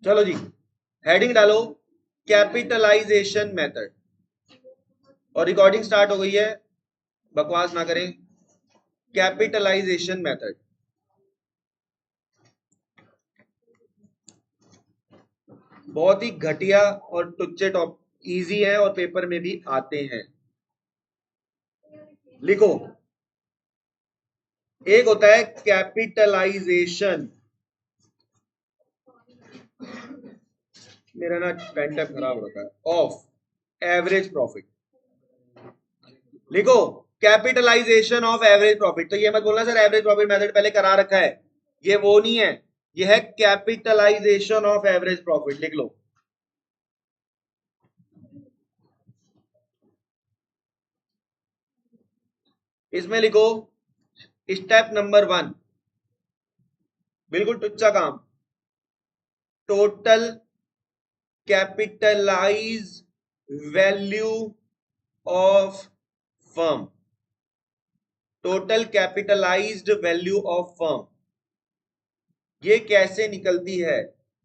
चलो जी, हेडिंग डालो capitalisation method, और रिकॉर्डिंग स्टार्ट हो गई है, बकवास ना करें। कैपिटलाइजेशन मेथड, बहुत ही घटिया और टुच्चे टॉप, इजी है और पेपर में भी आते हैं। लिखो, एक होता है कैपिटलाइजेशन, मेरा ना पेन टैप खराब होता है, ऑफ एवरेज प्रॉफिट। लिखो, कैपिटलाइजेशन ऑफ एवरेज प्रॉफिट। तो ये मत बोलना सर एवरेज प्रॉफिट मेथड पहले करा रखा है, ये वो नहीं है, ये है कैपिटलाइजेशन ऑफ एवरेज प्रॉफिट। लिख लो, इसमें लिखो स्टेप नंबर 1, बिल्कुल टुच्चा काम, total capitalize value of firm. Total capitalized value of firm, ये कैसे निकलती है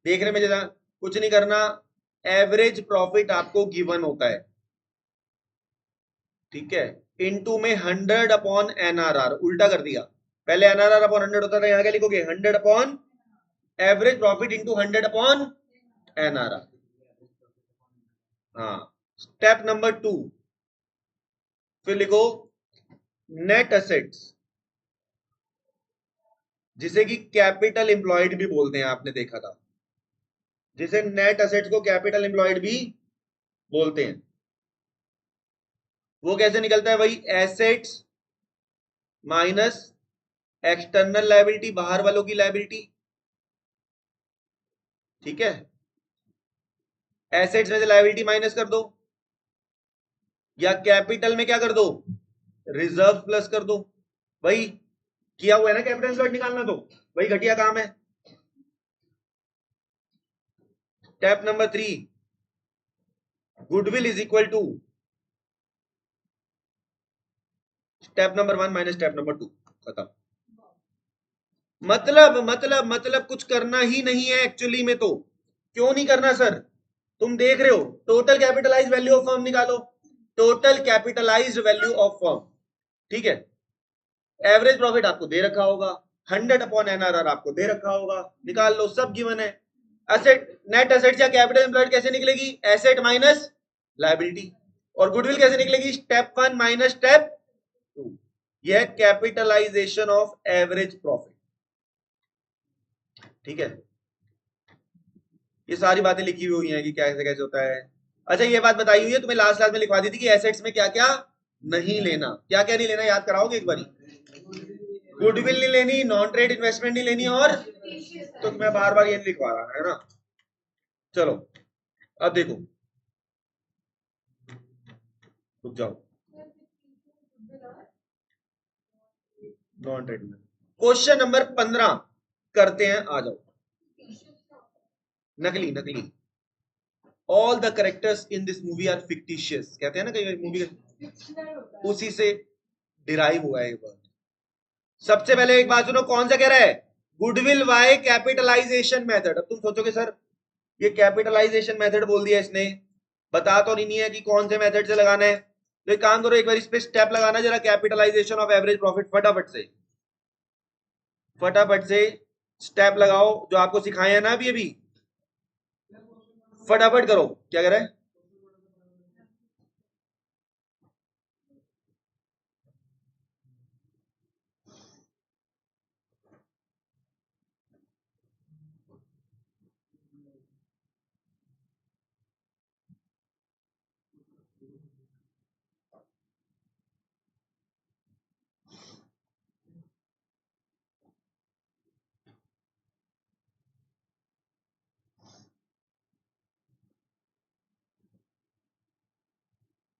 देखने में जरा, कुछ नहीं करना, एवरेज प्रॉफिट आपको गिवन होता है, ठीक है, इनटू में 100 अपॉन एनआरआर, उल्टा कर दिया, पहले एनआरआर अपॉन 100 होता था, यहां क्या लिखोगे 100 upon average profit into 100 upon NRR. हाँ, स्टेप नंबर 2, फिर लिखो नेट असेट्स, जिसे कि कैपिटल एम्प्लॉयड भी बोलते हैं, आपने देखा था, जिसे नेट असेट्स को कैपिटल एम्प्लॉयड भी बोलते हैं। वो कैसे निकलता है, वही एसेट्स माइनस एक्सटर्नल लायबिलिटी, बाहर वालों की लायबिलिटी, ठीक है, एसेट्स में से लायबिलिटी माइनस कर दो, या कैपिटल में क्या कर दो, रिजर्व प्लस कर दो, वही किया हुआ है ना कैपिटल एम्प्लॉयड निकालना, तो वही घटिया काम है। Step number 3, goodwill is equal to step number 1 minus step number 2, खत्म। मतलब कुछ करना ही नहीं है एक्चुअली में, तो क्यों नहीं करना सर, तुम देख रहे हो, total capitalize value of firm निकालो, total capitalized value of firm, ठीक है, एवरेज प्रॉफिट आपको दे रखा होगा, 100 अपॉन एनआरआर आपको दे रखा होगा, निकाल लो, सब गिवन है। एसेट, नेट एसेट या कैपिटल एम्प्लॉयड कैसे निकलेगी, एसेट माइनस लायबिलिटी, और गुडविल कैसे निकलेगी, स्टेप 1 माइनस स्टेप 2, यह कैपिटलाइजेशन ऑफ एवरेज प्रॉफिट, ठीक है। ये सारी बातें लिखी हुई हैं कि कैसे कैसे होता है। अच्छा, ये बात बताई हुई है तुम्हें, लास्ट क्लास में लिखवा दी थी कि एसेट्स में क्या क्या नहीं लेना, क्या क्या नहीं लेना, याद कराओगे एक बारी, गुडविल नहीं लेनी, नॉन ट्रेड इन्वेस्टमेंट नहीं लेनी, और तो मैं बार बार ये नहीं लिखवा रहा है ना। चलो अब देखो, रुक जाओ, नॉन ट्रेड में क्वेश्चन नंबर 15 करते हैं, आ जाओ। नकली नकली, all the characters in this movie are fictitious, कहते हैं ना कई मूवी, उसी से डिराइव हुआ है ये वर्ड। सबसे पहले एक बात सुनो, कौन सा कह रहा है, गुडविल बाय कैपिटलाइजेशन मेथड। अब तुम सोचोगे सर ये कैपिटलाइजेशन मेथड बोल दिया इसने, बता तो नहीं है कि कौन से मेथड से लगाना है, तो एक काम करो, एक बार इस पे स्टेप लगाना जरा, कैपिटलाइजेशन ऑफ एवरेज प्रॉफिट, फटाफट से स्टेप लगाओ, जो आपको सिखाए हैं ना अभी अभी, फटाफट करो, क्या कह रहा है,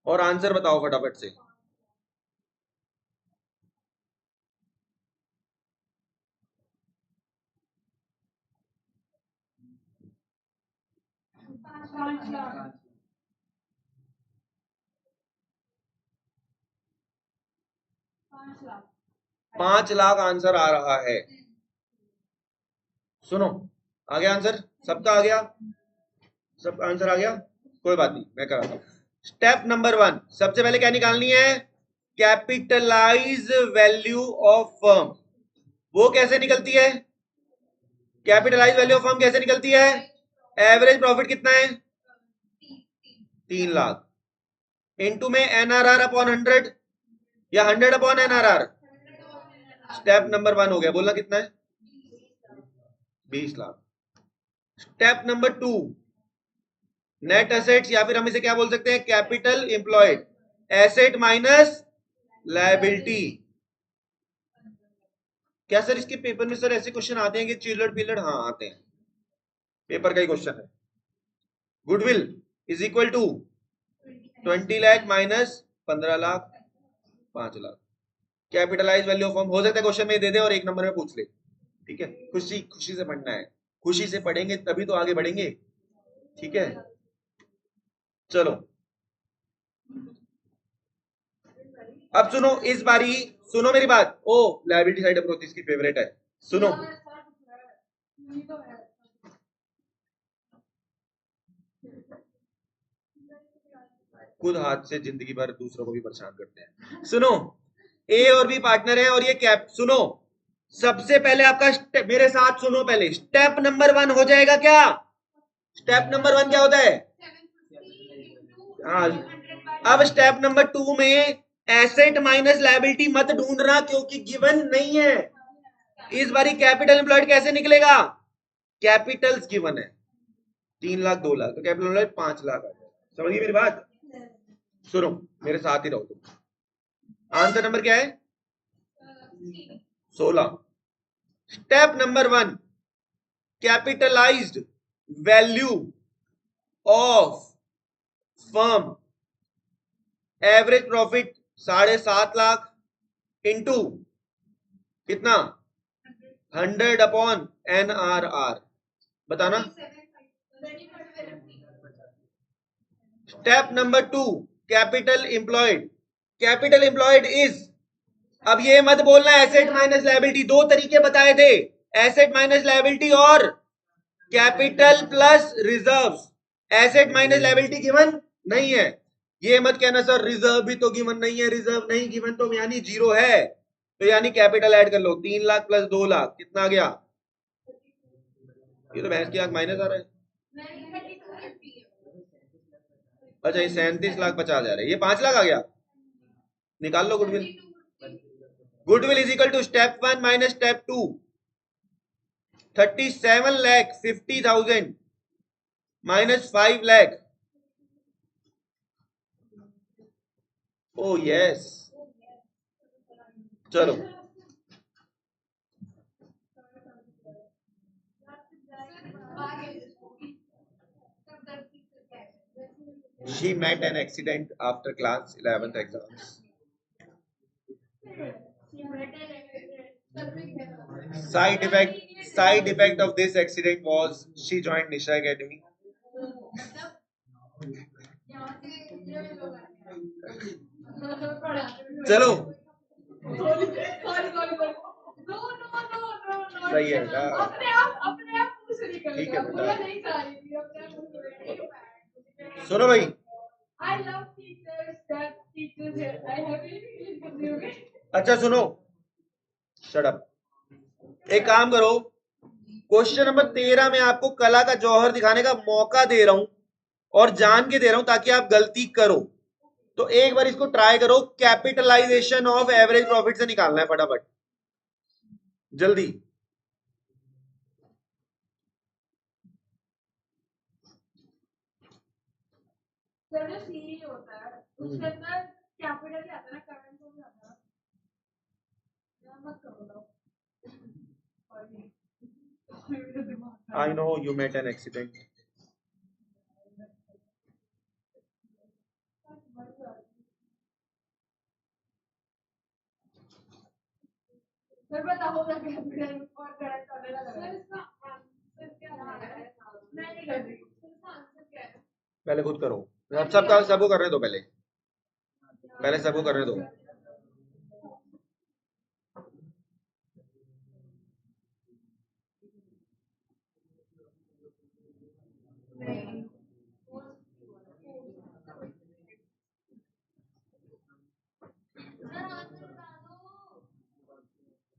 और आंसर बताओ फटाफट से। 5 लाख आंसर आ रहा है, सुनो, आ गया आंसर, सबका आ गया, सब आंसर आ गया, कोई बात नहीं, मैं कराता हूं। स्टेप नंबर 1, सबसे पहले क्या निकालनी है? Capitalize value of firm. वो कैसे निकलती है? कैपिटलाइज वैल्यू ऑफ फर्म कैसे निकलती है? एवरेज प्रॉफिट कितना है? 3 लाख इनटू में एनआरआर अपॉन 100 या 100 अपॉन एनआरआर। स्टेप नंबर 1 हो गया, बोलना कितना है? 20 lakh. Step number 2, net assets, या फिर हम इसे क्या बोल सकते हैं? Capital employed. Asset minus liability. क्या सर इसके पेपर में सर ऐसे क्वेश्चन आते हैं कि चिल्लड़ पिल्लड़? हाँ आते हैं, पेपर का ही क्वेश्चन है। Goodwill is equal to 20 lakh minus 15 lakh, 5 lakh. Capitalize value of firm हो सकता है क्वेश्चन में दे दे और 1 नंबर में पूछ ले, ठीक है? खुशी खुशी से पढ़ना है, खुशी से पढ़ेंगे तभी तो आगे बढ़ेंगे, ठीक है? चलो अब सुनो, इस बारी सुनो मेरी बात। ओ लायबिलिटी साइड अप्रोच इसकी फेवरेट है, सुनो। खुद हाथ से जिंदगी भर दूसरों को भी परेशान करते हैं। सुनो, ए और बी पार्टनर है और ये कैप। सुनो, सबसे पहले आपका मेरे साथ सुनो, पहले स्टेप नंबर 1 हो जाएगा क्या? स्टेप नंबर 1 क्या होता है? हाँ, अब स्टेप नंबर 2 में एसेट माइनस लायबिलिटी मत ढूंढना क्योंकि गिवन नहीं है। इस बारी कैपिटल एम्प्लॉयड कैसे निकलेगा? कैपिटल्स गिवन है 3 लाख 2 लाख, तो कैपिटल एम्प्लॉयड 5 लाख। समझिए मेरी बात, सुनो मेरे साथ ही रहो तुम। आंसर नंबर क्या है? 16। Step number 1, capitalised value of firm, average profit 7.5 lakh into कितना? 100 अपॉन एनआरआर। बताना। Step number 2, capital employed. Capital employed is, अब ये मत बोलना एसेट माइनस लायबिलिटी, दो तरीके बताए थे, एसेट माइनस लायबिलिटी और capital plus reserves. Asset minus liability given नहीं है, ये मत कहना सर रिजर्व भी तो गिवन नहीं है, रिजर्व नहीं गिवन तो यानी जीरो है, तो यानी कैपिटल ऐड कर लो। 3 लाख प्लस 2 लाख कितना आ गया? ये तो भैंस की आंख माइनस आ रहा है। अच्छा ये 37,50,000 है, ये 5 लाख आ गया, निकाल लो goodwill. Goodwill is equal to step 1 minus step 2, 37,50,000 minus 5 lakh. Oh yes, चलो she met an accident after class 11th exams. Side effect of this accident was she joined Nisha Academy. चलो सही है बेटा, ठीक है बेटा। सुनो भाई, अच्छा सुनो, शट अप। एक काम करो, क्वेश्चन नंबर 13 में आपको कला का जौहर दिखाने का मौका दे रहा हूं और जान के दे रहा हूं ताकि आप गलती करो, तो एक बार इसको ट्राई करो। कैपिटलाइजेशन ऑफ एवरेज प्रॉफिट से निकालना है फटाफट, जल्दी। सर जो सी होता है उसके अंदर कैपिटल ही आता है ना, करंट तो नहीं आता। मत करो। I know you met an accident. Sir बताओ ना कैपिटल और करंट अलग अलग है। इसका आंसर क्या है? मैं नहीं कर रही, इसका आंसर क्या है? पहले खुद करो, सबका सबको करने दो, पहले सबको करने दो।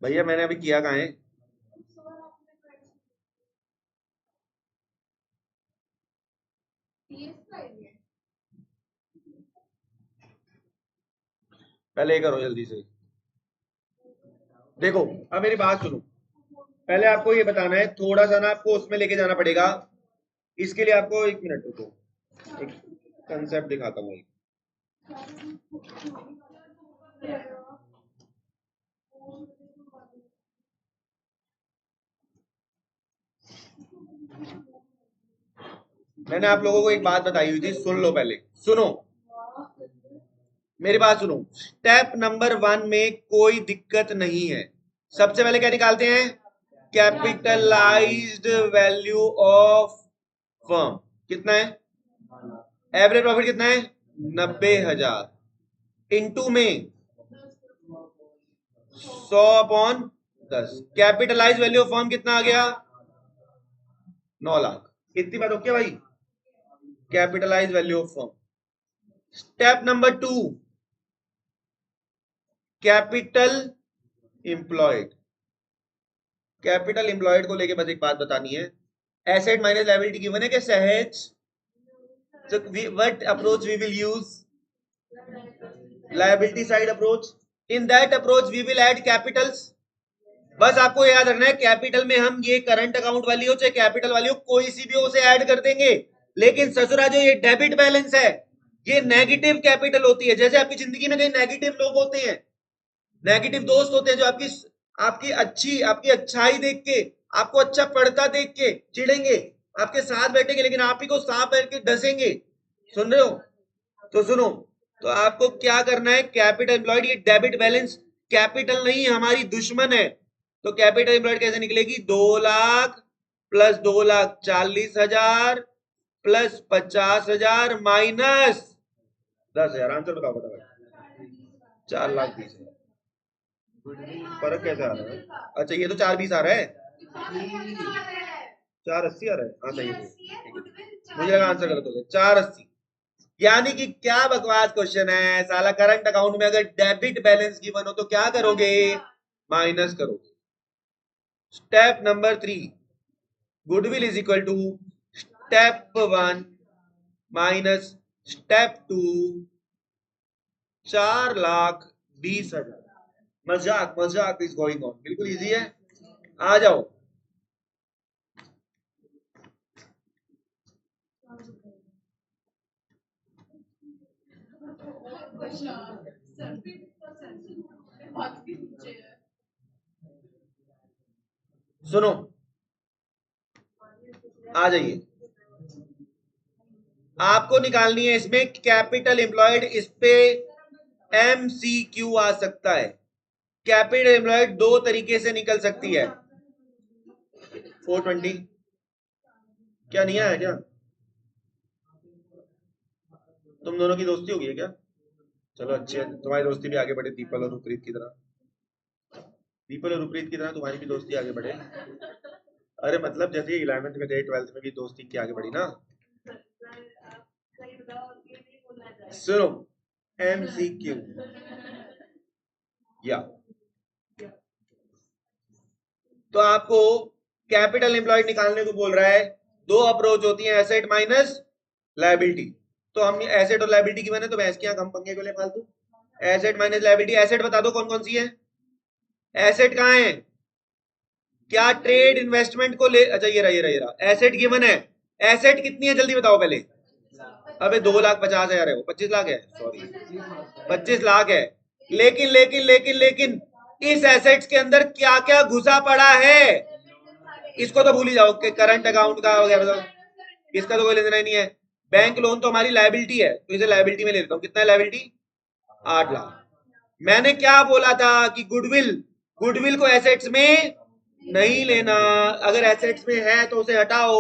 भैया मैंने अभी किया कहाँ है? पहले ये करो जल्दी से। देखो अब मेरी बात सुनो, पहले आपको ये बताना है, थोड़ा सा ना आपको उसमें लेके जाना पड़ेगा। इसके लिए आपको 1 मिनट रुको, एक कंसेप्ट दिखाता हूँ। मैंने आप लोगों को एक बात बताई हुई थी, सुन लो पहले, सुनो मेरी बात सुनो। स्टेप नंबर 1 में कोई दिक्कत नहीं है। सबसे पहले क्या निकालते हैं? Capitalised value of firm. कितना है? एवरेज प्रॉफिट कितना है? 90,000 इंटू में 100/10। कैपिटलाइज वैल्यू ऑफ फर्म कितना आ गया? 9 लाख। इतनी बात ओके भाई? Capitalize value of firm. Step number 2, capital employed. Capital employed को लेके बस एक बात बतानी है। एसेट माइनस लायबिलिटी गिवन है कि सहज? So what approach we will use? Liability side approach. In that approach we will add capitals. बस आपको याद रखना है, कैपिटल में हम ये करंट अकाउंट वाली हो चाहे कैपिटल वाली हो, कोई सी भी हो उसे ऐड कर देंगे। लेकिन ससुरा जो ये डेबिट बैलेंस है, ये नेगेटिव कैपिटल होती है। जैसे आपकी जिंदगी में कई नेगेटिव लोग होते हैं, नेगेटिव दोस्त होते हैं, जो आपकी अच्छाई देख के, आपको अच्छा पढ़ता देख के चिढ़ेंगे, आपके साथ बैठेंगे, लेकिन आप ही को सांप बैठ के डसेंगे। सुन रहे हो? तो सुनो, तो आपको क्या करना है, कैपिटल एम्प्लॉयड, ये डेबिट बैलेंस कैपिटल नहीं हमारी दुश्मन है। तो कैपिटल एम्प्लॉयड कैसे निकलेगी? 2 lakh plus 2,40,000 plus 50,000 minus 10,000। Answer बताओ बताओ। 4,20,000। फर्क कैसे आ रहा है? अच्छा ये तो 4,20 आ रहा है, 4,80 आ रहा है। हाँ सही है, मुझे लगा आंसर गलत हो गया। 4,80 यानी कि क्या बकवास क्वेश्चन है साला। करंट अकाउंट में अगर डेबिट बैलेंस गिवन हो तो क्या करोगे? माइनस करोगे। Step number 3, goodwill is equal to step 1 minus step 2, 4,20,000। मजाक मजाक इज गोइंग ऑन, बिल्कुल इजी है। आ जाओ। सुनो, आ जाइए। आपको निकालनी है इसमें कैपिटल एम्प्लॉयड। इस पे MCQ आ सकता है। कैपिटल एम्प्लॉयड दो तरीके से निकल सकती है। 420 क्या नहीं आया क्या? तुम दोनों की दोस्ती हो गई है क्या? चलो अच्छी है, तुम्हारी दोस्ती भी आगे बढ़े दीपल और रुप्रीत की तरह। दीपल और रुप्रीत की तरह तुम्हारी भी दोस्ती आगे बढ़े। अरे मतलब जैसे 11th में थे 12th में भी दोस्ती की आगे बढ़ी ना। सुनो, MCQ या तो आपको कैपिटल एम्प्लॉयड निकालने को बोल रहा है। दो अप्रोच होती है, एसेट माइनस लायबिलिटी। तो हम एसेट और लायबिलिटी की बने तो भैंस की हम पंगे को ले फालतू। Asset minus liability. एसेट बता दो कौन कौन सी है? एसेट कहाँ है? क्या ट्रेड इन्वेस्टमेंट को ले? अच्छा ये रहा ये रहा ये रहा। एसेट गिवन है। एसेट कितनी है जल्दी बताओ पहले। अबे 2,50,000 है, वो 25 लाख है, सॉरी 25 लाख है। लेकिन लेकिन लेकिन लेकिन इस एसेट्स के अंदर क्या क्या घुसा पड़ा है, इसको तो भूल ही जाओ कि करंट अकाउंट का वगैरह, इसका तो कोई लेना ही नहीं है। बैंक लोन तो हमारी लायबिलिटी है, तो इसे लायबिलिटी में ले लेता हूं। कितना है लायबिलिटी? 8 लाख। मैंने क्या बोला था कि गुडविल, गुडविल को एसेट्स में नहीं लेना। अगर एसेट्स में है तो उसे हटाओ।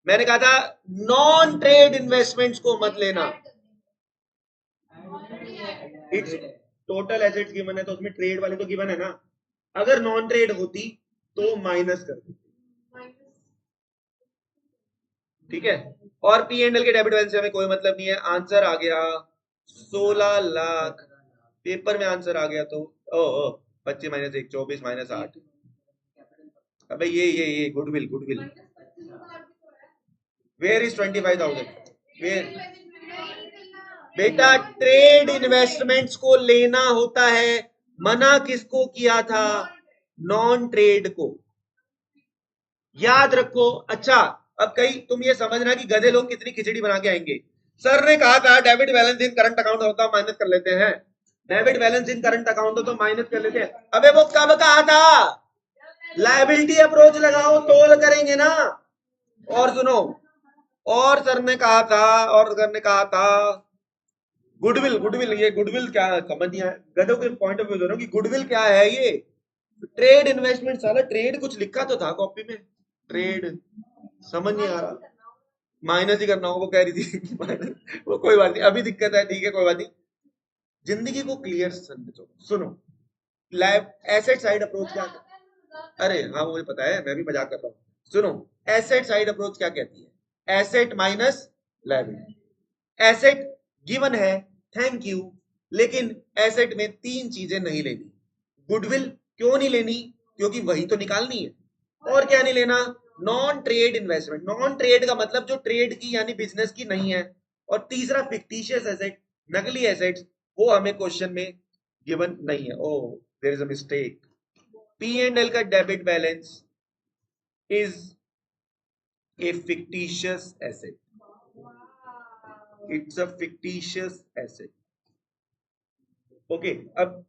मैंने कहा था नॉन ट्रेड इन्वेस्टमेंट्स को मत लेना। इट्स टोटल एसेट्स गिवन है तो उसमें ट्रेड वाले तो गिवन है ना। अगर नॉन ट्रेड होती तो माइनस कर देती। ठीक है। और P&L के डेबिट बैलेंस से हमें कोई मतलब नहीं है। आंसर आ गया 16 लाख। पेपर में आंसर आ गया तो ओ 25 माइनस 1 24 माइनस 8। अबे ये goodwill goodwill where is 25,000? Where बेटा ट्रेड इन्वेस्टमेंट्स को लेना होता है, मना किसको किया था? नॉन ट्रेड को, याद रखो। अच्छा अब कहीं तुम ये समझना कि गधे लोग कितनी खिचड़ी बना के आएंगे। सर ने कहा था डेबिट बैलेंस इन करंट अकाउंट होता है, माइनस कर लेते हैं। डेबिट बैलेंस इन करंट अकाउंट हो तो माइनस कर लेते हैं। अबे वो कब कहा था? लायबिलिटी अप्रोच लगाओ, तोल करेंगे ना। और सुनो, और सर ने कहा था गुडविल गुडविल, ये गुडविल क्या समझ नहीं आया गधों के पॉइंट ऑफ व्यू दे रहा हूं कि गुडविल क्या है। ये ट्रेड इन्वेस्टमेंट, साला ट्रेड कुछ लिखा तो था कॉपी में, ट्रेड समझ नहीं आ रहा। माइनस ही करना हो वो कह रही थी वो कोई बात नहीं, अभी दिक्कत है, ठीक है कोई बात नहीं। जिंदगी को क्लियर समझो। सुनो, लाइव एसेट साइड अप्रोच क्या, अरे हाँ मुझे पता है, मैं भी मजाक कर रहा हूँ। सुनो, एसेट साइड अप्रोच क्या कहती है? Asset minus liability. Asset given है, थैंक यू, लेकिन एसेट में 3 चीजें नहीं लेनी। गुडविल क्यों नहीं लेनी? क्योंकि वही तो निकालनी है। और क्या नहीं लेना? Non trade investment. Non trade का मतलब जो ट्रेड की यानी बिजनेस की नहीं है। और तीसरा फिक्टिशियस एसेट, नकली एसेट्स, वो हमें क्वेश्चन में गिवन नहीं है। Oh there is a mistake. P&L का debit balance is a fictitious asset, it's a fictitious asset. Okay, अब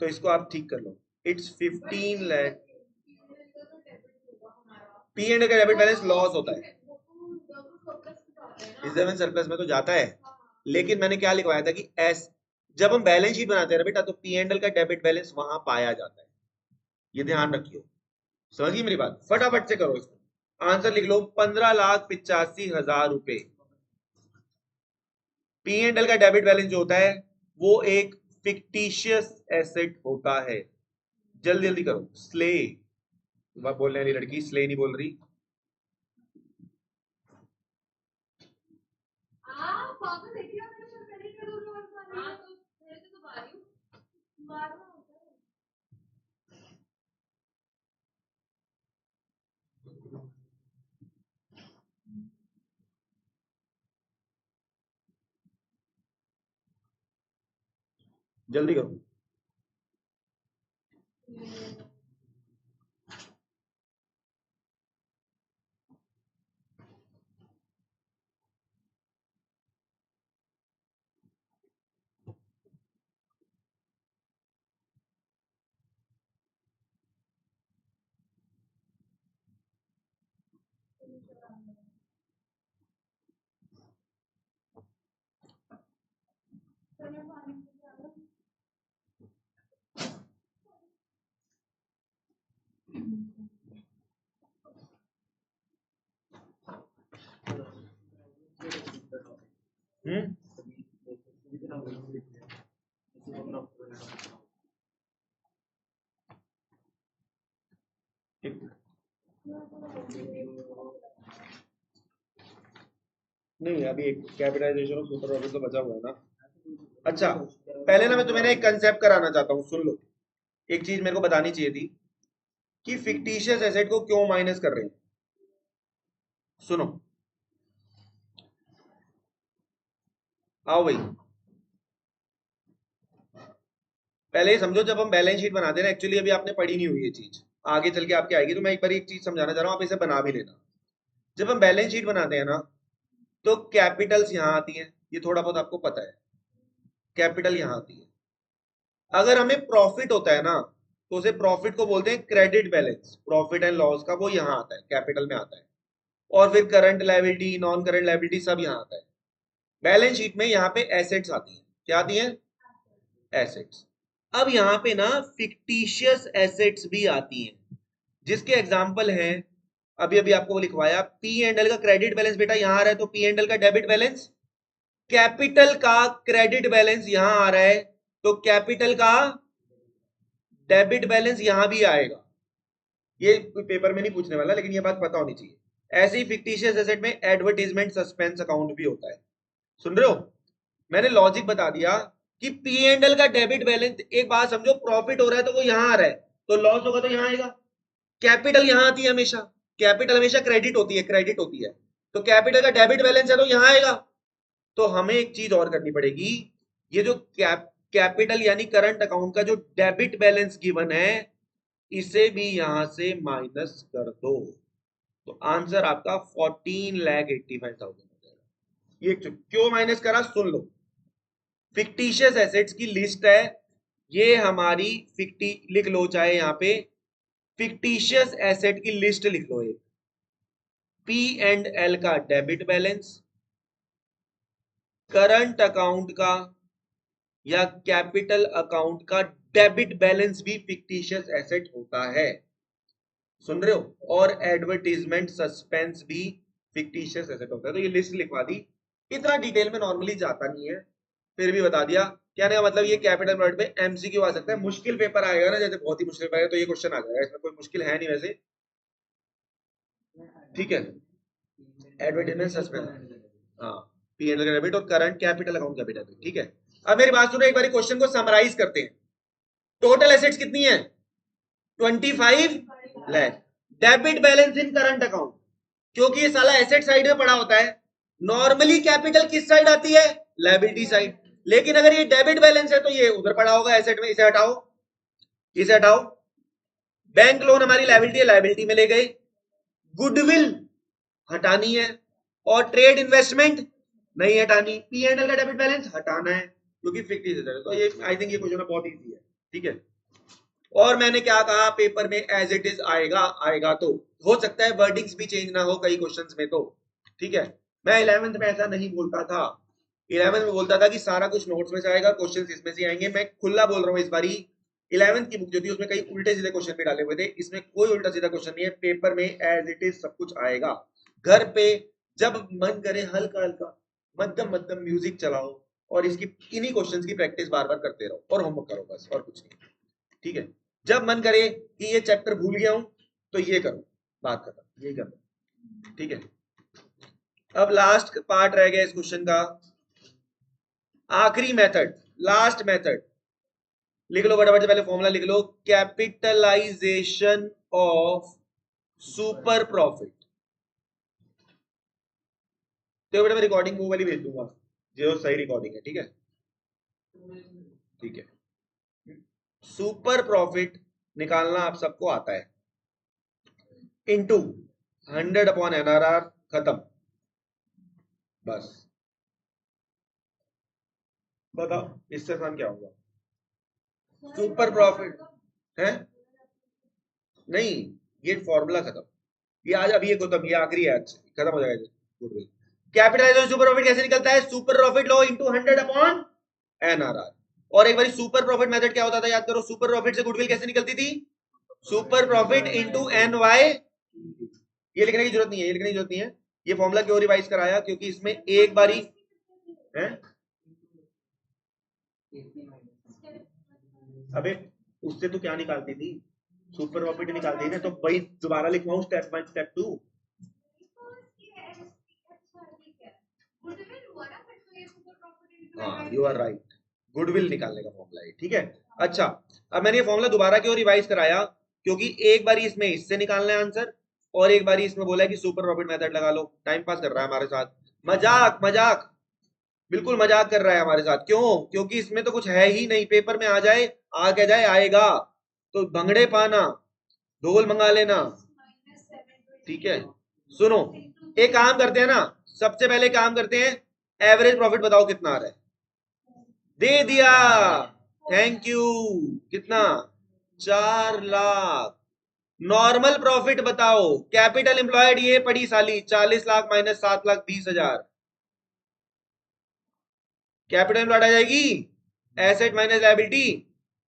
तो इसको आप ठीक कर लो। इट्स 15 लाख। P&L का डेबिट बैलेंस लॉस होता है, रिजर्व एंड सरप्लस में तो जाता है, लेकिन मैंने क्या लिखवाया था कि एस, जब हम बैलेंस शीट बनाते हैं ना बेटा, तो P&L का डेबिट बैलेंस वहां पाया जाता है। ये ध्यान रखियो, समझिए मेरी बात। फटाफट से करो इसको, आंसर लिख लो 15,85,000 रुपए। P&L का डेबिट बैलेंस जो होता है वो एक फिक्टिशियस एसेट होता है। जल्दी जल्दी करो। स्ले बोलने वाली लड़की स्ले नहीं बोल रही। जल्दी करो। हम्म, नहीं अभी एक कैपिटलाइजेशन ऑफ सुपर प्रॉफिट तो बचा हुआ है ना। अच्छा पहले ना मैं तुम्हें एक कंसेप्ट कराना चाहता हूँ, सुन लो। एक चीज मेरे को बतानी चाहिए थी कि फिक्टिशियस एसेट को क्यों माइनस कर रहे हैं। सुनो, आओ भाई, पहले ही समझो, जब हम बैलेंस शीट बनाते हैं ना, एक्चुअली अभी आपने पढ़ी नहीं हुई ये चीज, आगे चल के आपके आएगी, तो मैं एक बार एक चीज समझाना चाह रहा हूँ, आप इसे बना भी लेना। जब हम बैलेंस शीट बनाते हैं ना, तो कैपिटल्स यहां आती हैं, ये थोड़ा बहुत आपको पता है, कैपिटल यहां आती है। अगर हमें प्रॉफिट होता है ना, तो उसे प्रॉफिट को बोलते हैं credit balance, profit and loss का वो यहां आता है, कैपिटल में आता है। और फिर current liability, non current liability सब यहां आता है। बैलेंस शीट में यहाँ पे एसेट्स आती हैं, क्या आती हैं? एसेट्स। अब यहाँ पे ना फिक्टिशियस एसेट्स भी आती हैं, जिसके एग्जांपल हैं, अभी अभी आपको वो लिखवाया। P&L का क्रेडिट बैलेंस बेटा यहां आ रहा है, तो P&L का डेबिट बैलेंस, कैपिटल का क्रेडिट बैलेंस यहां आ रहा है, तो कैपिटल का डेबिट बैलेंस यहां भी आएगा। ये कोई पेपर में नहीं पूछने वाला, लेकिन ये बात पता होनी चाहिए। ऐसे ही फिक्टिशियस एसेट में एडवर्टीजमेंट सस्पेंस अकाउंट भी होता है। सुन रहे हो? मैंने लॉजिक बता दिया कि पी एंड एल का डेबिट बैलेंस, एक बात समझो, प्रॉफिट हो रहा है तो वो यहां आ रहा है, तो लॉस होगा तो यहां आएगा। कैपिटल यहां आती है हमेशा, कैपिटल हमेशा क्रेडिट होती है, क्रेडिट होती है, तो कैपिटल का डेबिट बैलेंस है तो यहां आएगा। तो हमें एक चीज और करनी पड़ेगी, ये जो कैपिटल यानी करंट अकाउंट का जो डेबिट बैलेंस गिवन है, इसे भी यहां से माइनस कर दो, तो आंसर आपका 14,85,000 हो जाएगा। ये क्यों माइनस करा सुन लो। फिक्टिशियस एसेट्स की लिस्ट है ये हमारी, लिख लो चाहे यहां पे फिक्टिशियस एसेट की लिस्ट लिख लो, एक पी एंड एल का डेबिट बैलेंस, करंट अकाउंट का या कैपिटल अकाउंट का डेबिट बैलेंस भी फिक्टिशियस एसेट होता है, सुन रहे हो, और एडवर्टीजमेंट सस्पेंस भी फिक्टिशियस एसेट होता है। तो ये लिस्ट लिखवा दी, इतना डिटेल में नॉर्मली जाता नहीं है, फिर भी बता दिया। क्या नहीं मतलब, ये कैपिटल वर्ड पे एमसीक्यू आ सकता है, मुश्किल पेपर आएगा ना, जैसे बहुत ही मुश्किल पेपर है तो ये क्वेश्चन आ जाएगा, इसमें कोई मुश्किल है नहीं वैसे, ठीक है। एडवर्टीजमेंट सस्पेंस, हाँ, पी एंड एल डेबिट और करंट कैपिटल अकाउंट कैपिटल, ठीक है। अब मेरी बात सुनो, एक बार क्वेश्चन को समराइज करते हैं। टोटल एसेट्स कितनी है? 25 लाख। डेबिट बैलेंस इन करंट अकाउंट, क्योंकि ये साला एसेट साइड में पड़ा होता है, नॉर्मली कैपिटल किस साइड आती है? लायबिलिटी साइड, लेकिन अगर ये डेबिट बैलेंस है तो ये उधर पड़ा होगा एसेट में, इसे हटाओ, इसे हटाओ। बैंक लोन हमारी लायबिलिटी है, लायबिलिटी में ले गए। गुडविल हटानी है, और ट्रेड इन्वेस्टमेंट नहीं हटानी। पी एंड एल का डेबिट बैलेंस हटाना है क्योंकि फिक्टिशियस है, तो ये आई थिंक ये क्वेश्चन बहुत इजी है, ठीक है। और मैंने क्या कहा, पेपर में एज इट इज आएगा, आएगा तो हो सकता है वर्डिंग्स भी चेंज ना हो कई क्वेश्चंस में, तो ठीक है। मैं 11th में ऐसा नहीं बोलता था, 11th में बोलता था कि सारा कुछ नोट्स में से आएगा, क्वेश्चंस इसमें से आएंगे। मैं खुला बोल रहा हूँ, इस बारी 11th की बुक जो थी उसमें कई उल्टे सीधे क्वेश्चन भी डाले हुए थे, इसमें कोई उल्टा सीधा क्वेश्चन नहीं है, पेपर में एज इट इज सब कुछ आएगा। घर पे जब मन करे हल्का हल्का मध्यम मध्यम म्यूजिक चलाओ और इसकी इन्हीं क्वेश्चंस की प्रैक्टिस बार बार करते रहो और होमवर्क करो, बस और कुछ नहीं, ठीक है। जब मन करे कि ये चैप्टर भूल गया हूं तो ये करो, बात खत्म, ये करो, ठीक है। अब लास्ट पार्ट रह गया इस क्वेश्चन का, आखिरी मेथड, लास्ट मेथड लिख लो फटाफट से, पहले फॉर्मूला लिख लो, कैपिटलाइजेशन ऑफ सुपर प्रॉफिट। तो बेटा मैं रिकॉर्डिंग वो वाली भेज दूंगा जो सही रिकॉर्डिंग है, ठीक है, ठीक है। सुपर प्रॉफिट निकालना आप सबको आता है, इनटू 100 अपॉन एनआरआर, खत्म, बस बताओ इससे आसान क्या होगा? सुपर प्रॉफिट है नहीं, ये फॉर्मूला खत्म, ये आज अभी ये खत्म, ये आखिरी है, खत्म हो जाएगा गुडविल। कैपिटलाइजेशन सुपर प्रॉफिट कैसे निकलता है? सुपर प्रॉफिट लो इनटू 100 अपॉन एनआरआर। और एक बार सुपर प्रॉफिट मेथड क्या होता था याद करो, सुपर प्रॉफिट से गुडविल कैसे निकलती थी? Super profit into N Y, ये लिखने की जरूरत नहीं है, ये लिखने की जरूरत नहीं है, ये फॉर्मूला क्यों रिवाइज कराया, क्योंकि इसमें एक बारी है, अबे उससे तो क्या निकालती थी, सुपर प्रॉफिट निकालती थी ना, तो भाई दोबारा लिखवाऊं स्टेप 1 स्टेप 2? हाँ यू आर राइट, गुडविल निकालने का फॉर्मूला है, ठीक है। अच्छा, अब मैंने ये फॉर्मूला दोबारा क्यों रिवाइज कराया, क्योंकि एक बारी इसमें इससे निकालना है आंसर, और एक बारी इसमें बोला है कि सुपर प्रॉफिट मेथड लगा लो। टाइम पास कर रहा है हमारे साथ, मजाक मजाक, बिल्कुल मजाक कर रहा है हमारे साथ, क्यों? क्योंकि इसमें तो कुछ है ही नहीं, पेपर में आ जाए, आ के जाए आएगा, तो भंगड़े पाना, ढोल मंगा लेना, ठीक है। सुनो, एक काम करते हैं ना, सबसे पहले काम करते हैं, एवरेज प्रॉफिट बताओ कितना आ रहा है? दे दिया, थैंक यू, कितना? 4 लाख। नॉर्मल प्रॉफिट बताओ, कैपिटल एम्प्लॉयड ये पड़ी साली, 40 लाख माइनस 7,20,000, कैपिटल एम्प्लॉयड आ जाएगी, asset minus liability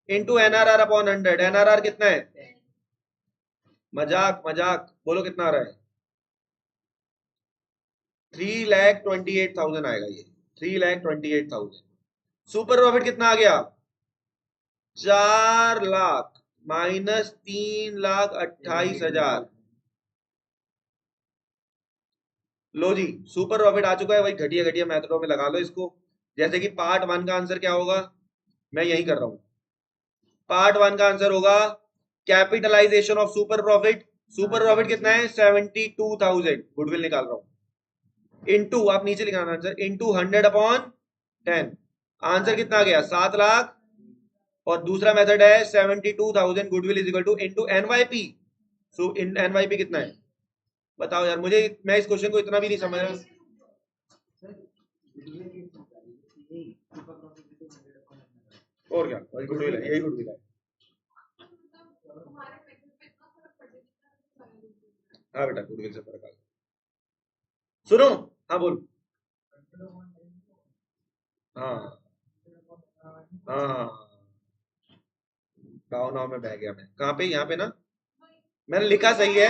into NRR upon 100, NRR कितना है? मजाक मजाक, बोलो कितना आ रहा है? 3,28,000 आएगा ये, 3,28,000। सुपर प्रॉफिट कितना आ गया? 4 लाख माइनस 3,28,000। लो जी, सुपर प्रॉफिट आ चुका है, वही घटिया घटिया मेथडों में लगा लो इसको, जैसे कि पार्ट 1 का आंसर क्या होगा? मैं यही कर रहा हूं। पार्ट 1 का आंसर होगा capitalization of super profit. Super profit कितना है? 72,000। गुडविल निकाल रहा हूं इनटू, आप नीचे लिखाना आंसर, इनटू 100/10। आंसर कितना आ गया? 7 लाख। और दूसरा मेथड है 72,000 goodwill is equal to into NYP. So in NYP कितना है बताओ यार मुझे, मैं इस क्वेश्चन को इतना भी नहीं समझ रहा। और क्या, वही गुडविल है, यही गुडविल है। हाँ बेटा, गुडविल से फर्क आ गया। सुनो, हाँ बोल। हाँ हाँ, गाँव नाव में बह गया मैं। कहाँ पे? यहाँ पे ना, मैंने लिखा सही है,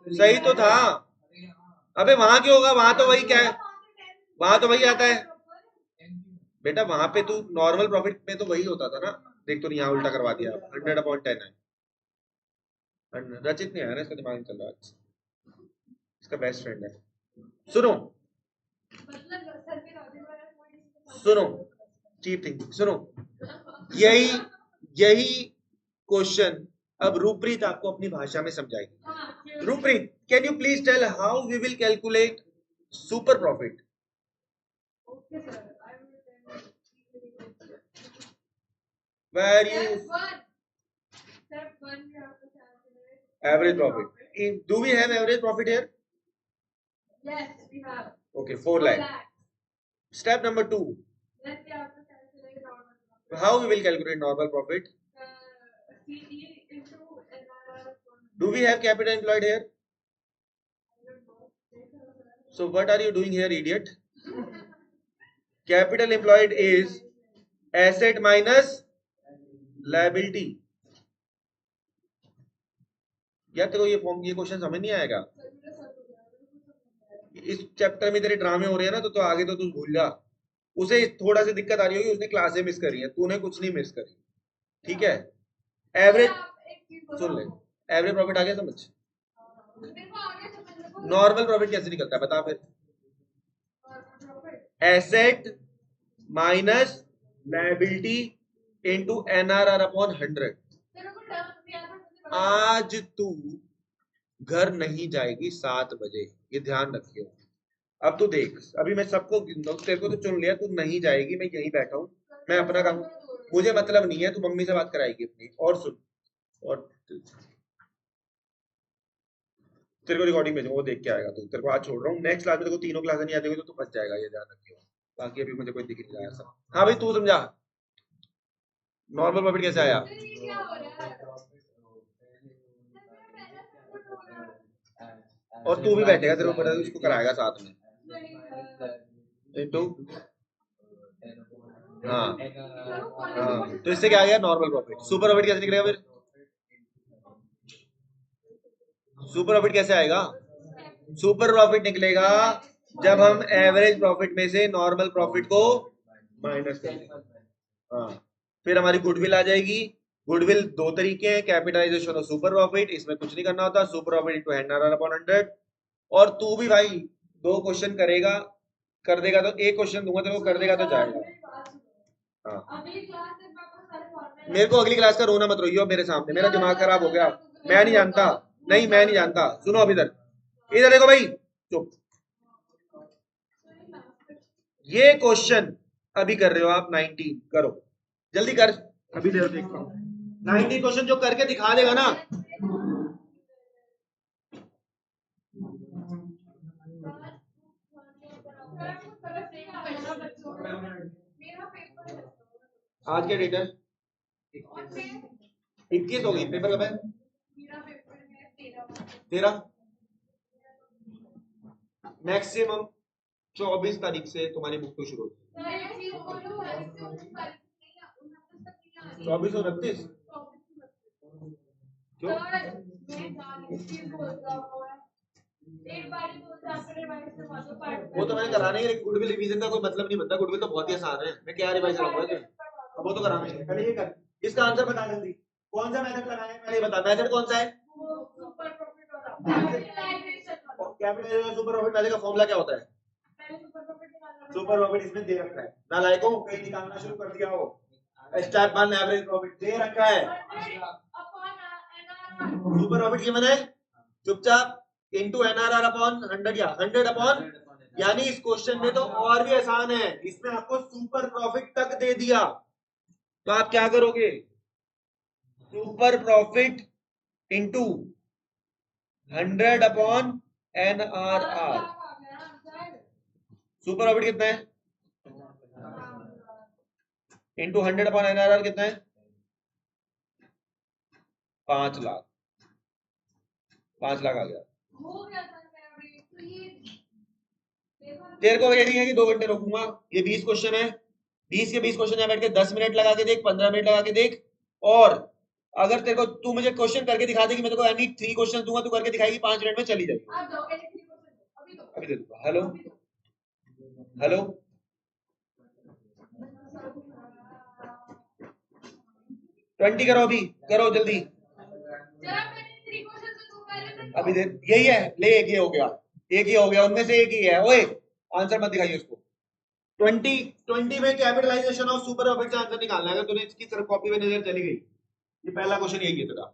सही तो था। अबे वहां क्यों होगा? वहां तो वही क्या है, वहां तो वही आता है बेटा। वहां पे तू नॉर्मल प्रॉफिट में तो वही होता था ना। देख तो यहाँ उल्टा करवा दिया। 100/10 है। रचित नहीं आया ना, इसका दिमाग नहीं चल रहा आज। इसका बेस्ट फ्रेंड है। सुनो सुनो, चीप थिंकिंग सुनो। यही यही क्वेश्चन अब रूपप्रीत आपको अपनी भाषा में समझाएगी। Roopreet, can you please tell how we will calculate super profit? Where you average profit? Do we have average profit here? Yes, we have. Okay, 4 lakh. Step number 2. Then we have to calculate normal profit. How we will calculate normal profit? CE into NRR. Do we have capital employed here? So what are you doing here, idiot? Capital employed is asset minus liability. यार तेरे को ये question समझ नहीं आएगा। इस chapter में तेरे ड्रामे हो रहे हैं ना, तो आगे तो तू भूल जा। उसे थोड़ा सी दिक्कत आ रही होगी, उसने क्लासें मिस करी है, तूने कुछ नहीं मिस करी। ठीक है, एवरेज सुन ले, एवरेज प्रॉफिट आ गया समझ? नॉर्मल प्रॉफिट कैसे निकलता है बता फिर? Asset minus liability into NRR upon 100। आज तू घर नहीं जाएगी 7 बजे, ये ध्यान रखियो। अब तू देख, अभी मैं सबको तेरे को तो चुन लिया, तू नहीं जाएगी, मैं यहीं बैठा हूँ, मैं अपना काम, मुझे मतलब नहीं है, तू मम्मी से बात कराएगी अपनी। और सुन, और तेरे को रिकॉर्डिंग भेजूंगा, वो देख के आएगा तू। तेरे को आज छोड़ रहा हूँ, नेक्स्ट क्लास में तेरे को तीनों क्लास नहीं आती होगी तो तू फंस जाएगा, ये ध्यान रखियो। बाकी अभी मुझे कोई दिख नहीं रहा ऐसा। हाँ भाई तू समझा नॉर्मल प्रॉफिट कैसे आया? और तू भी बैठेगा, तेरे को पता है, उसको कराएगा साथ में इनटू। हाँ हाँ, तो इससे क्या आ गया? Normal profit. सुपर प्रॉफिट कैसे निकलेगा फिर? सुपर प्रॉफिट कैसे आएगा? सुपर प्रॉफिट निकलेगा जब हम एवरेज प्रॉफिट में से नॉर्मल प्रॉफिट को माइनस करेंगे। हाँ, फिर हमारी गुडविल आ जाएगी। गुडविल दो तरीके हैं, कैपिटलाइजेशन और सुपर प्रॉफिट। इसमें कुछ नहीं करना होता, super profit into NRR upon 100। और तू भी भाई 2 क्वेश्चन करेगा, कर देगा तो, एक क्वेश्चन दूंगा तेरे को, कर देगा तो जाएगा। हाँ, मेरे को अगली क्लास का रोना मत रोइयो मेरे सामने, मेरा दिमाग खराब हो गया। मैं नहीं जानता, नहीं मैं नहीं जानता। सुनो अब इधर, इधर देखो भाई, चुप। ये क्वेश्चन अभी कर रहे हो आप 19, करो जल्दी कर, अभी देखता हूँ 19 क्वेश्चन जो करके दिखा देगा ना। आज क्या डेट है? 21 हो गई। पेपर कब है? 13। मैक्सिमम 24 तारीख से तुम्हारी बुक तो शुरू होगी। 24 और 29 क्यों? वो तो मैंने कराना ही है, गुडविल रिवीजन का कोई मतलब नहीं बनता। गुडविल तो बहुत ही आसान है, मैं क्या रिवाइज कराऊंगा? अब वो तो कराना ही है। पहले ये कर, इसका आंसर बता जल्दी। कौन सा मेथड लगाया है पहले बता। मेथड कौन सा है? कैपिटल सुपर प्रॉफिट मेथड का फॉर्मूला क्या होता है? सुपर प्रॉफिट इसमें दे रखा है, नालायकों कहीं निकालना शुरू कर दिया हो। स्टेप वन एवरेज प्रॉफिट दे रखा है, सुपर प्रॉफिट गिवन है, चुपचाप इनटू एनआरआर अपॉन 100 या 100 अपॉन, यानी इस क्वेश्चन में तो और भी आसान है, इसमें आपको सुपर प्रॉफिट तक दे दिया, तो आप क्या करोगे, super profit into 100 upon NRR, super profit कितना है इनटू 100 अपॉन एनआरआर कितना है, 5 लाख, 5 लाख आ गया। तेरे को वेटिंग है कि 2 घंटे रोकूंगा, ये 20 क्वेश्चन है, 20 के 20 क्वेश्चन यहाँ बैठ के 10 मिनट लगा के देख, 15 मिनट लगा के देख, और अगर तेरे को, तू मुझे क्वेश्चन करके दिखा दे कि मैं तेरे को एनी 3 क्वेश्चन दूंगा, तू करके दिखाएगी 5 मिनट में चली जाएगी। अभी दे दूंगा। हेलो हेलो, ट्वेंटी करो, अभी करो जल्दी, अभी दे, यही है, ले एक ही हो गया, एक ही हो गया, उनमें से एक ही है, ओए आंसर मत दिखाइए उसको। 20 में कैपिटलाइजेशन ऑफ सुपर प्रॉफिट से आंसर निकालना है, अगर तूने इसकी तरफ कॉपी में नजर चली गई, ये पहला क्वेश्चन यही है तेरा।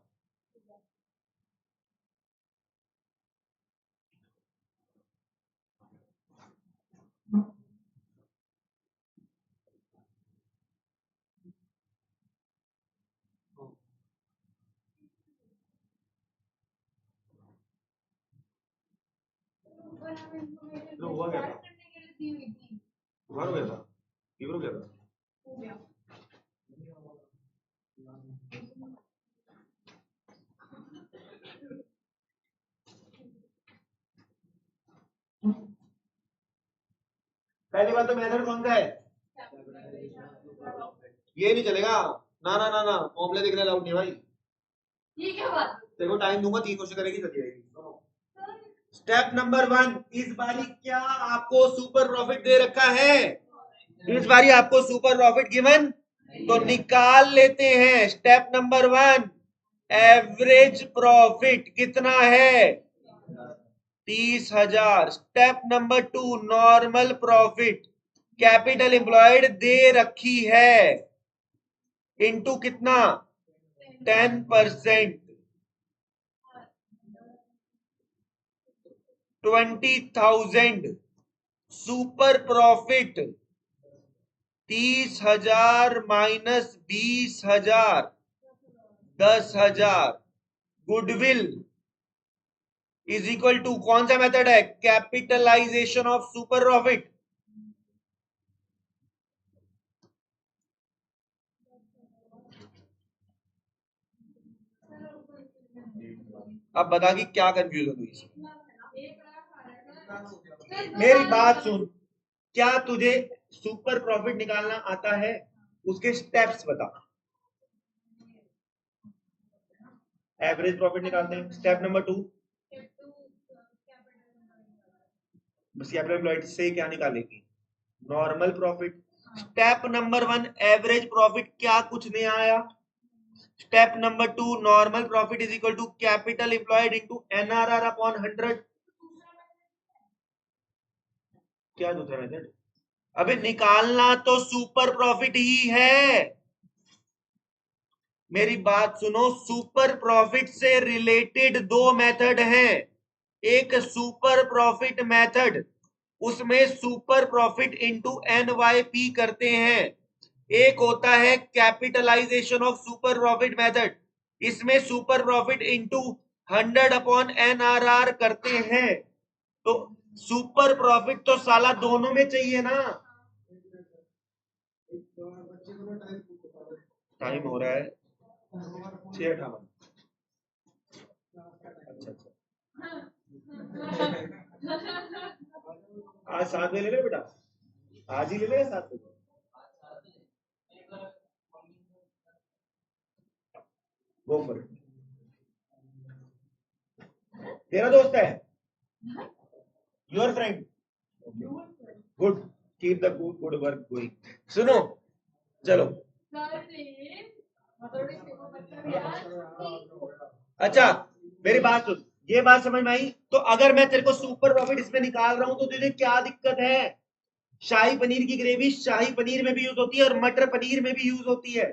तो हुआ क्या था, हो गया था, फीवर हो गया था, पहली बात तो मेथड कौन सा है, ये नहीं चलेगा, ना ना ना ना, फॉर्मूले देखने अलाउड नहीं भाई, ये क्या बात, देखो टाइम दूंगा, 3 क्वेश्चन करेगी चली जाएगी। स्टेप नंबर 1, इस बारी क्या आपको सुपर प्रॉफिट दे रखा है, इस बारी आपको सुपर प्रॉफिट गिवन, तो निकाल लेते हैं। स्टेप नंबर 1, एवरेज प्रॉफिट कितना है, 30,000। Step number 2, normal profit, capital employed दे रखी है, इनटू कितना, 10%, 20,000। Super profit 30,000 minus 20,000, 10,000। Goodwill is equal to, कौन सा मेथड है, कैपिटलाइजेशन ऑफ सुपर प्रॉफिट, अब बता कि क्या कंफ्यूजन हुई, मेरी बात सुन, क्या तुझे सुपर प्रॉफिट निकालना आता है, उसके स्टेप्स बता। एवरेज प्रॉफिट निकालते हैं, स्टेप नंबर 2, बस कैपिटल एम्प्लॉयड से क्या निकालेगी, normal profit. Step number 1, average profit, क्या कुछ नहीं आया। Step number 2, normal profit is equal to capital employed into NRR upon 100। क्या दूसरा मेथड, अबे निकालना तो सुपर प्रॉफिट ही है, मेरी बात सुनो, सुपर प्रॉफिट से रिलेटेड 2 मेथड हैं, एक सुपर प्रॉफिट मेथड, उसमें सुपर प्रॉफिट इनटू एनवाईपी करते हैं, एक होता है capitalization of super profit method, इसमें super profit into 100 upon NRR करते हैं। तो सुपर प्रॉफिट तो साला दोनों में चाहिए ना, टाइम हो रहा है 6:58। अच्छा अच्छा, आज 7 बजे ले ले बेटा, आज ही ले ले 7 बजे, गो फॉर इट, तेरा दोस्त है, your friend, good, keep the good work going. सुनो चलो, अच्छा मेरी बात सुन, ये बात समझ में आई, तो अगर मैं तेरे को सुपर प्रॉफिट इसमें निकाल रहा हूं तो तुझे क्या दिक्कत है, शाही पनीर की ग्रेवी शाही पनीर में भी यूज होती है और मटर पनीर में भी यूज होती है।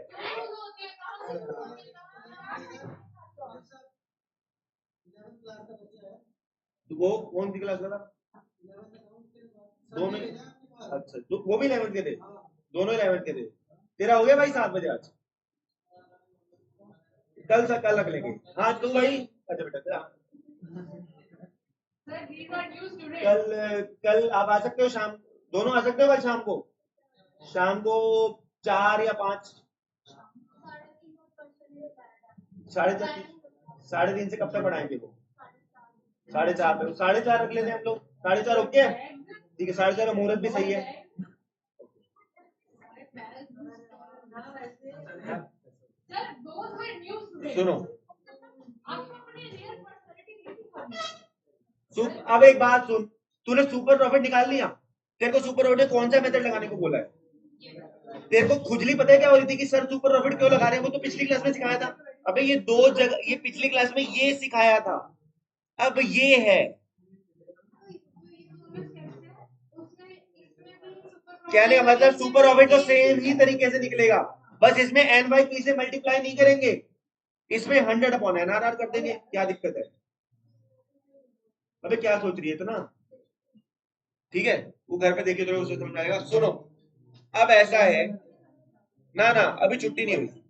तो वो कौन सी क्लास का था? दोनों? अच्छा, तो वो भी 11 के थे? दोनों 11 के थे। तेरा हो गया भाई 7 बजे आज? कल से कल रख लेंगे। हाँ तू भाई, अच्छा बेटा तेरा कल, कल आप आ सकते हो शाम, दोनों आ सकते हो कल शाम को? शाम को 4 या 5? 3:30? 3:30 से कब तक पढ़ाएंगे वो? 4:30 पे? 4:30 रख लेते हैं हम लोग। 4:30 ओके, ठीक है। 4:30 का मुहूर्त भी सही है। सुनो, अब एक बात सुन, तूने सुपर प्रॉफिट निकाल लिया? तेरे को सुपर प्रॉफिट कौन सा मेथड लगाने को बोला है? तेरे को खुजली पता है क्या हो रही थी कि सर सुपर प्रॉफिट क्यों लगा रहे हैं? वो तो पिछली क्लास में सिखाया था। अबे ये 2 जगह, ये पिछली क्लास में ये सिखाया था, अब ये है। कहने का मतलब सुपर प्रॉफिट तो सेम ही तरीके से निकलेगा, बस इसमें एन बाई पी से मल्टीप्लाई नहीं करेंगे, इसमें 100/NRR कर देंगे। क्या दिक्कत है? अबे क्या सोच रही है तो ना, ठीक है, वो घर पे देखिए तो उसे समझ आएगा। सुनो, अब ऐसा है ना, ना अभी छुट्टी नहीं हुई।